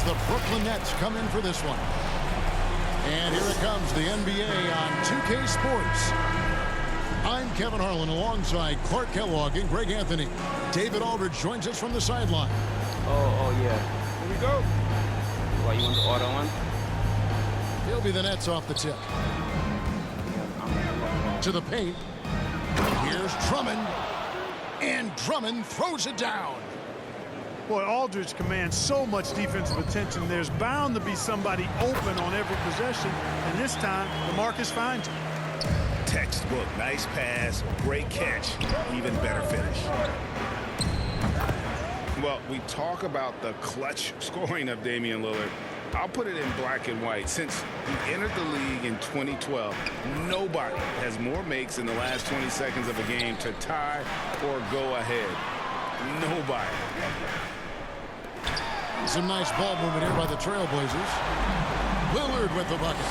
the Brooklyn Nets come in for this one. And here it comes, the NBA on 2K Sports. I'm Kevin Harlan alongside Clark Kellogg and Greg Anthony. David Aldridge joins us from the sideline. Oh, yeah. Here we go. Why, you want the auto one? He'll be the Nets off the tip. To the paint. Here's Drummond. And Drummond throws it down. Boy, Aldridge commands so much defensive attention. There's bound to be somebody open on every possession. And this time, DeMarcus finds him. Textbook. Nice pass. Great catch. Even better finish. Well, we talk about the clutch scoring of Damian Lillard. I'll put it in black and white. Since he entered the league in 2012, nobody has more makes in the last 20 seconds of a game to tie or go ahead. Nobody. Some nice ball movement here by the Trailblazers. Lillard with the bucket.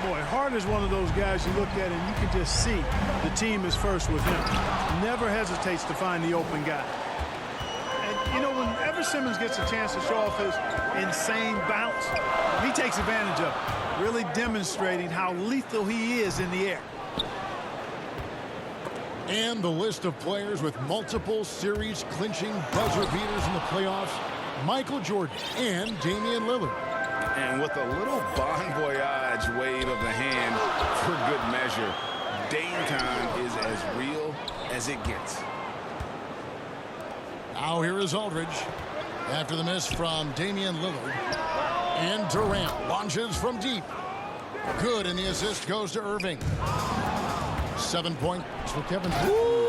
Boy, Hart is one of those guys you look at and you can just see the team is first with him. Never hesitates to find the open guy. And, you know, whenever Simmons gets a chance to show off his insane bounce, he takes advantage of it, really demonstrating how lethal he is in the air. And the list of players with multiple series-clinching buzzer beaters in the playoffs, Michael Jordan and Damian Lillard. And with a little bon voyage wave of the hand for good measure, Dame time is as real as it gets. Now here is Aldridge. After the miss from Damian Lillard. And Durant launches from deep. Good, and the assist goes to Irving. 7 points for Kevin. Yeah.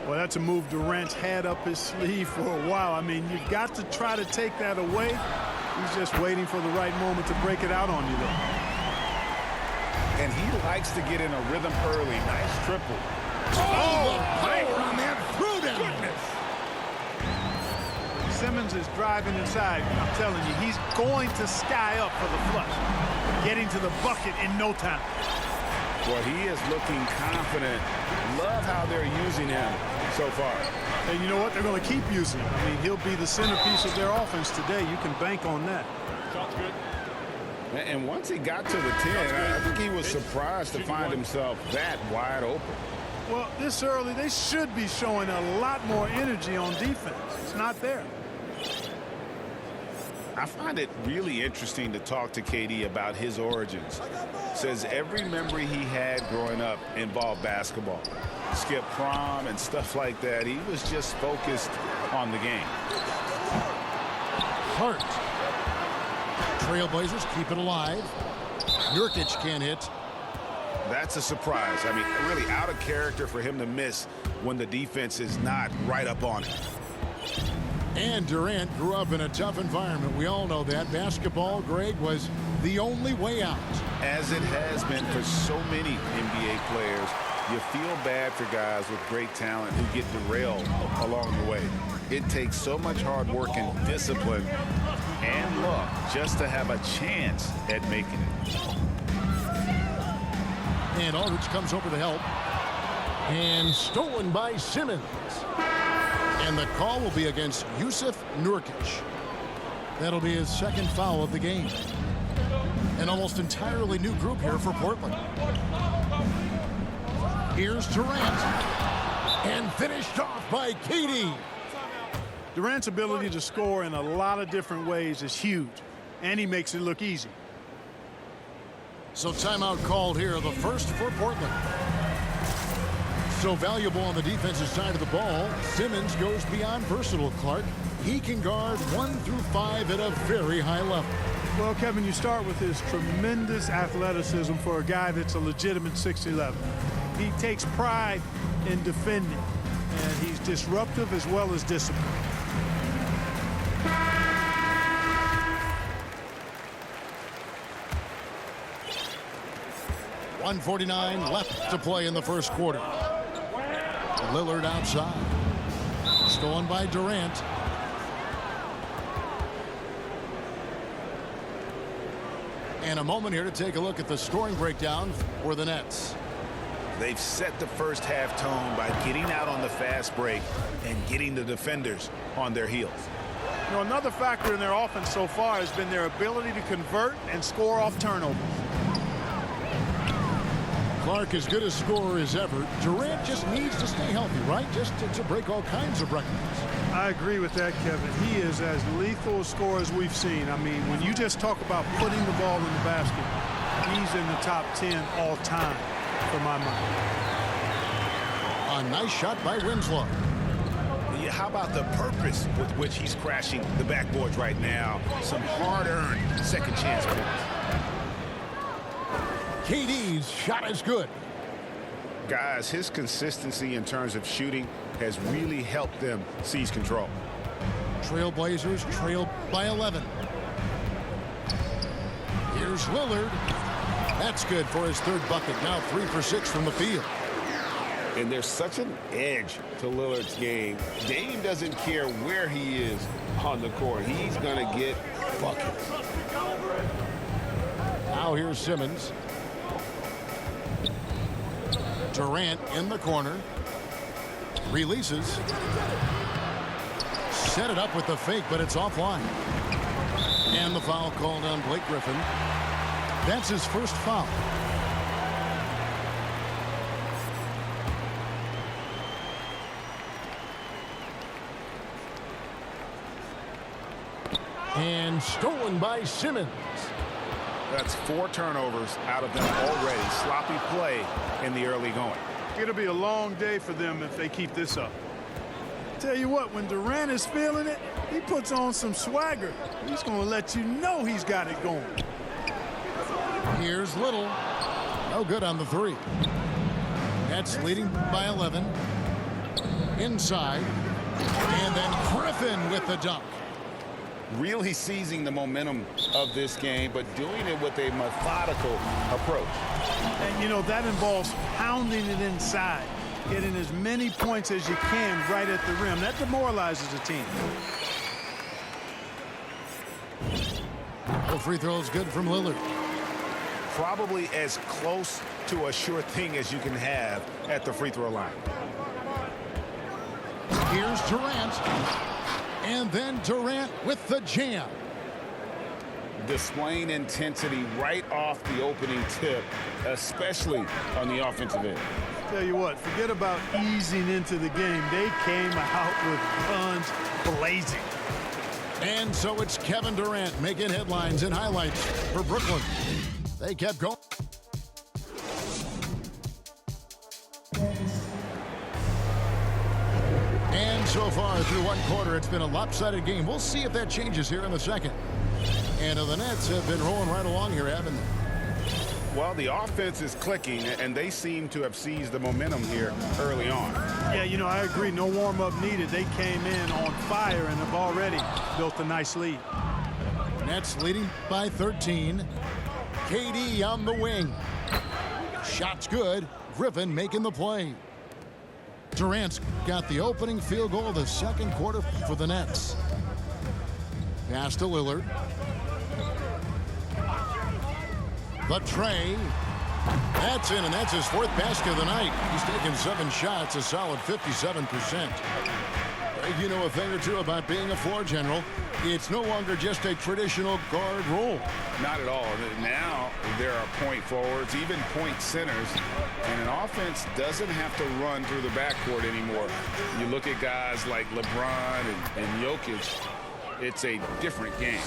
Well, that's a move Durant's had up his sleeve for a while. I mean, you've got to try to take that away. He's just waiting for the right moment to break it out on you there. And he likes to get in a rhythm early. Nice triple. Oh, power on that throwdown. Goodness. Simmons is driving inside. I'm telling you, he's going to sky up for the flush. Getting to the bucket in no time. Well, he is looking confident. Love how they're using him so far. And you know what? They're going to keep using him. I mean, he'll be the centerpiece of their offense today. You can bank on that. Shot's good. And once he got to the 10, I think he was surprised to find himself that wide open. Well, this early, they should be showing a lot more energy on defense. It's not there. I find it really interesting to talk to KD about his origins. Says every memory he had growing up involved basketball. Skip prom and stuff like that. He was just focused on the game. Hart. Trailblazers keep it alive. Nurkic can't hit. That's a surprise. I mean, really out of character for him to miss when the defense is not right up on him. And Durant grew up in a tough environment. We all know that. Basketball, Greg, was the only way out. As it has been for so many NBA players, you feel bad for guys with great talent who get derailed along the way. It takes so much hard work and discipline and luck just to have a chance at making it. And Aldridge comes over to help. And stolen by Simmons. And the call will be against Jusuf Nurkic. That'll be his second foul of the game. An almost entirely new group here for Portland. Here's Durant. And finished off by KD. Durant's ability to score in a lot of different ways is huge. And he makes it look easy. So timeout called here, the first for Portland. So valuable on the defensive side of the ball, Simmons goes beyond versatile, Clark. He can guard 1 through 5 at a very high level. Well, Kevin, you start with his tremendous athleticism for a guy that's a legitimate 6'11". He takes pride in defending, and he's disruptive as well as disciplined. .149 left to play in the first quarter. Lillard outside. Stolen by Durant. And a moment here to take a look at the scoring breakdown for the Nets. They've set the first half tone by getting out on the fast break and getting the defenders on their heels. You know, another factor in their offense so far has been their ability to convert and score off turnovers. Clark, as good a scorer as ever. Durant just needs to stay healthy, right? Just to break all kinds of records. I agree with that, Kevin. He is as lethal a scorer as we've seen. I mean, when you just talk about putting the ball in the basket, he's in the top 10 all time for my money. A nice shot by Winslow. Yeah, how about the purpose with which he's crashing the backboards right now? Some hard-earned second chance points. KD's shot is good. Guys, his consistency in terms of shooting has really helped them seize control. Trailblazers trail by 11. Here's Lillard. That's good for his third bucket. Now 3 for 6 from the field. And there's such an edge to Lillard's game. Dame doesn't care where he is on the court. He's going to get buckets. Now here's Simmons. Durant in the corner. Releases. Set it up with the fake, but it's offline. And the foul called on Blake Griffin. That's his first foul. And stolen by Simmons. That's 4 turnovers out of them already. Sloppy play in the early going. It'll be a long day for them if they keep this up. Tell you what, when Durant is feeling it, he puts on some swagger. He's going to let you know he's got it going. Here's Little. No good on the 3. Nets leading by 11. Inside. And then Griffin with the dunk. Really seizing the momentum of this game, but doing it with a methodical approach. And, you know, that involves pounding it inside, getting as many points as you can right at the rim. That demoralizes a team. The free throw is good from Lillard. Probably as close to a sure thing as you can have at the free throw line. Here's Durant. And then Durant with the jam. Displaying intensity right off the opening tip, especially on the offensive end. Tell you what, forget about easing into the game. They came out with guns blazing. And so it's Kevin Durant making headlines and highlights for Brooklyn. They kept going. And so far through one quarter, it's been a lopsided game. We'll see if that changes here in the second. And the Nets have been rolling right along here, haven't they? Well, the offense is clicking, and they seem to have seized the momentum here early on. Yeah, you know, I agree. No warm-up needed. They came in on fire and have already built a nice lead. Nets leading by 13. KD on the wing. Shot's good. Griffin making the play. Durant's got the opening field goal of the second quarter for the Nets. Pass to Lillard. The tray. That's in, and that's his 4th basket of the night. He's taken 7 shots, a solid 57%. You know a thing or two about being a floor general. It's no longer just a traditional guard role. Not at all. Now there are point forwards, even point centers, and an offense doesn't have to run through the backcourt anymore. You look at guys like LeBron and Jokic, it's a different game.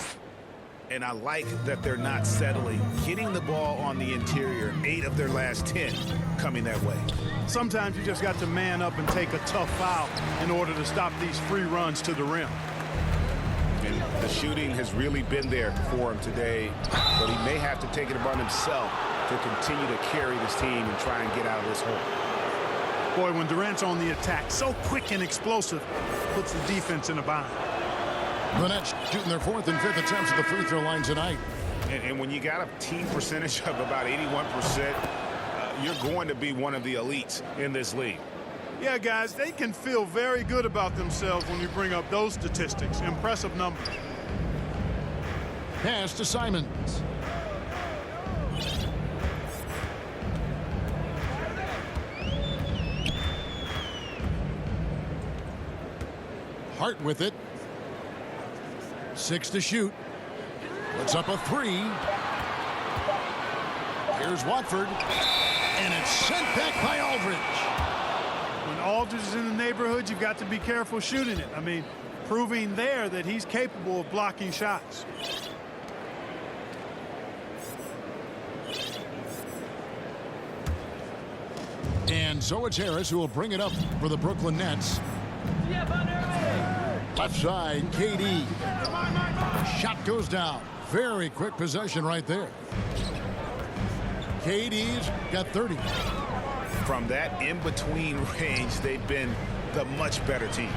And I like that they're not settling. Getting the ball on the interior, 8 of their last 10 coming that way. Sometimes you just got to man up and take a tough foul in order to stop these free runs to the rim. And the shooting has really been there for him today, but he may have to take it upon himself to continue to carry this team and try and get out of this hole. Boy, when Durant's on the attack, so quick and explosive, puts the defense in a bind. The Nets shooting their 4th and 5th attempts at the free throw line tonight. And when you got a team percentage of about 81%, you're going to be one of the elites in this league. Yeah, guys, they can feel very good about themselves when you bring up those statistics. Impressive numbers. Pass to Simons. Hart with it. 6 to shoot. Puts up a 3. Here's Watford. And it's sent back by Aldridge. When Aldridge is in the neighborhood, you've got to be careful shooting it. I mean, proving there that he's capable of blocking shots. And so it's Harris who will bring it up for the Brooklyn Nets. Left side, KD. Shot goes down. Very quick possession right there. KD's got 30. From that in-between range, they've been the much better team.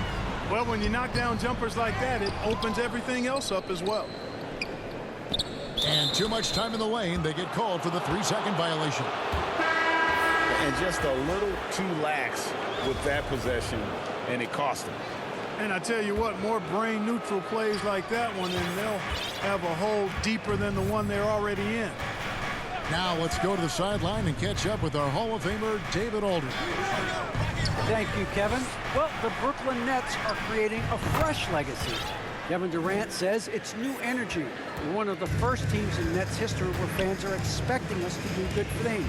Well, when you knock down jumpers like that, it opens everything else up as well. And too much time in the lane. They get called for the 3-second violation. And just a little too lax with that possession, and it cost them. And I tell you what, more brain-neutral plays like that one, and they'll have a hole deeper than the one they're already in. Now let's go to the sideline and catch up with our Hall of Famer, David Aldridge. Thank you, Kevin. Well, the Brooklyn Nets are creating a fresh legacy. Kevin Durant says it's new energy. We're one of the first teams in Nets history where fans are expecting us to do good things.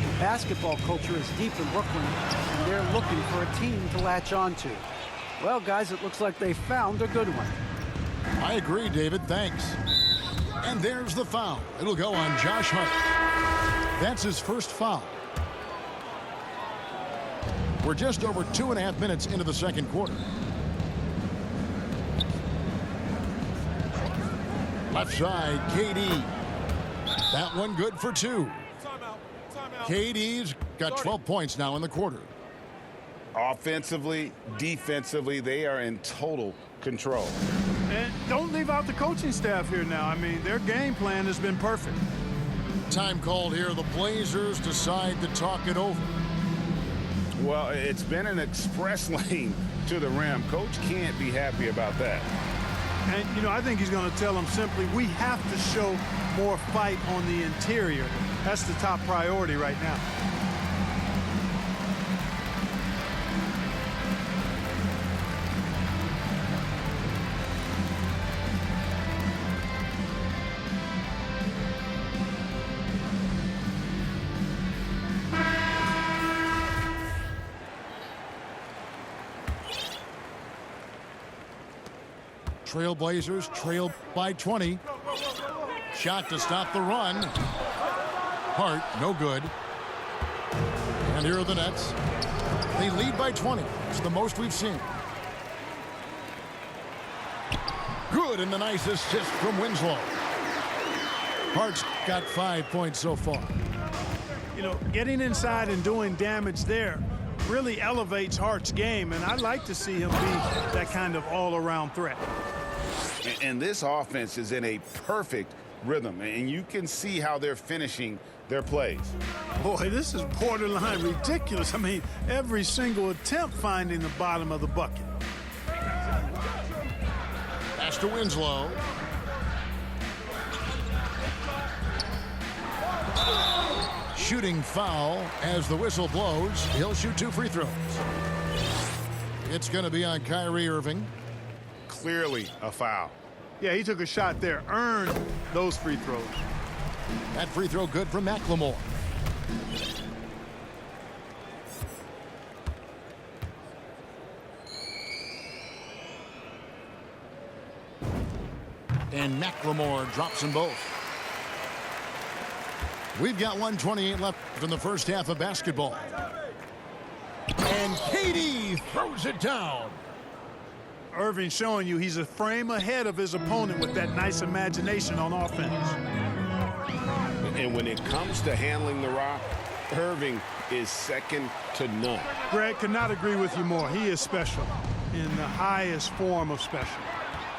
The basketball culture is deep in Brooklyn, and they're looking for a team to latch onto. Well, guys, it looks like they found a good one. I agree, David. Thanks. And there's the foul. It'll go on Josh Hart. That's his first foul. We're just over 2.5 minutes into the second quarter. Left side, KD. That one good for 2. KD's got 12 points now in the quarter. Offensively, defensively, they are in total control. And don't leave out the coaching staff here now. I mean, their game plan has been perfect. Time called here. The Blazers decide to talk it over. Well, it's been an express lane to the rim. Coach can't be happy about that. And, you know, I think he's going to tell them simply, we have to show more fight on the interior. That's the top priority right now. Trailblazers trail by 20. Shot to stop the run. Hart, no good. And here are the Nets. They lead by 20. It's the most we've seen. Good, and the nice assist from Winslow. Hart's got 5 points so far. You know, getting inside and doing damage there really elevates Hart's game, and I'd like to see him be that kind of all-around threat. And this offense is in a perfect rhythm, and you can see how they're finishing their plays. Boy, this is borderline ridiculous. I mean, every single attempt finding the bottom of the bucket. Pass to Winslow. Shooting foul as the whistle blows. He'll shoot 2 free throws. It's going to be on Kyrie Irving. Clearly a foul. Yeah, he took a shot there, earned those free throws. That free throw good from McLemore. And McLemore drops them both. We've got 1:28 left in the first half of basketball. And KD throws it down. Irving showing you he's a frame ahead of his opponent with that nice imagination on offense. And when it comes to handling the rock, Irving is second to none. Greg, could not agree with you more. He is special in the highest form of special.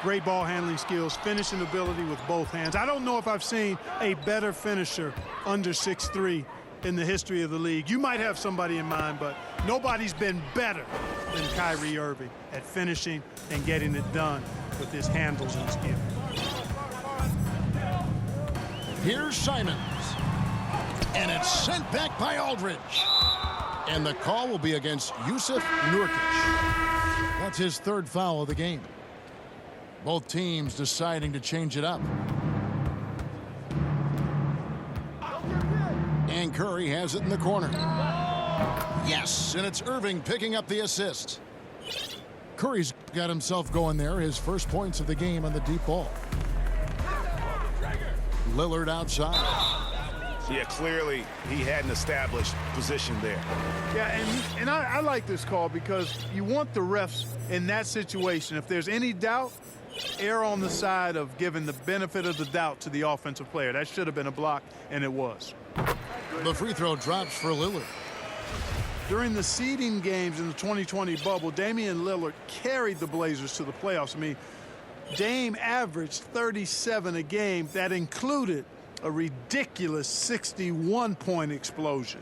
Great ball handling skills, finishing ability with both hands. I don't know if I've seen a better finisher under 6'3" in the history of the league. You might have somebody in mind, but nobody's been better than Kyrie Irving at finishing and getting it done with his handles and skill. Here's Simons. And it's sent back by Aldridge. And the call will be against Yusuf Nurkic. That's his third foul of the game. Both teams deciding to change it up. And Curry has it in the corner. Yes, and it's Irving picking up the assist. Curry's got himself going there, his first points of the game on the deep ball. Lillard outside. Yeah, clearly he had an established position there. Yeah, and I like this call because you want the refs in that situation. If there's any doubt, err on the side of giving the benefit of the doubt to the offensive player. That should have been a block, and it was. The free throw drops for Lillard. During the seeding games in the 2020 bubble, Damian Lillard carried the Blazers to the playoffs. I mean, Dame averaged 37 a game. That included a ridiculous 61-point explosion.